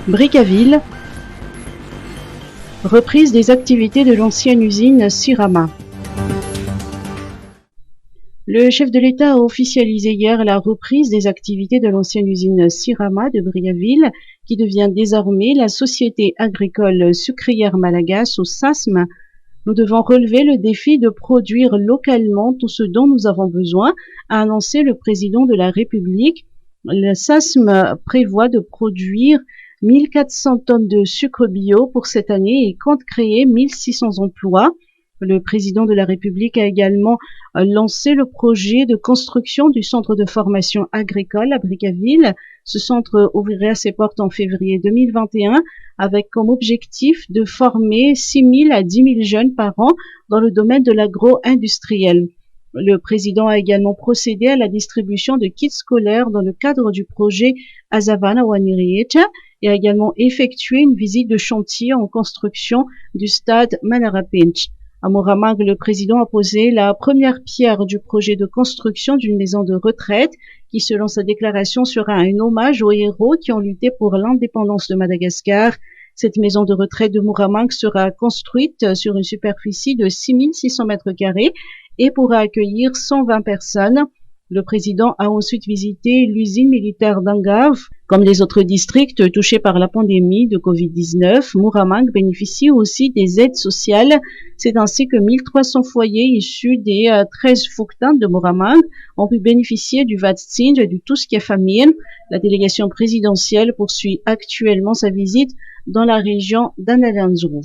Brickaville, reprise des activités de l'ancienne usine Sirama. Le chef de l'État a officialisé hier la reprise des activités de l'ancienne usine Sirama de Brickaville, qui devient désormais la Société agricole sucrière malagasy, ou SASM. Nous devons relever le défi de produire localement tout ce dont nous avons besoin, a annoncé le président de la République. Le SASM prévoit de produire 1400 tonnes de sucre bio pour cette année et compte créer 1600 emplois. Le président de la République a également lancé le projet de construction du centre de formation agricole à Brickaville. Ce centre ouvrirait ses portes en février 2021 avec comme objectif de former 6 000 à 10 000 jeunes par an dans le domaine de l'agro-industriel. Le président a également procédé à la distribution de kits scolaires dans le cadre du projet Azavana Wanirieta et a également effectué une visite de chantier en construction du stade Manarapinch. À Muramang, le président a posé la première pierre du projet de construction d'une maison de retraite qui, selon sa déclaration, sera un hommage aux héros qui ont lutté pour l'indépendance de Madagascar. Cette maison de retraite de Muramang sera construite sur une superficie de 6 600 mètres carrés et pourra accueillir 120 personnes. Le président a ensuite visité l'usine militaire d'Angav. Comme les autres districts touchés par la pandémie de Covid-19, Muramang bénéficie aussi des aides sociales. C'est ainsi que 1300 foyers issus des 13 Fouktans de Muramang ont pu bénéficier du Vatsinj et du Tout ce qui est famine. La délégation présidentielle poursuit actuellement sa visite dans la région d'Analanzrou.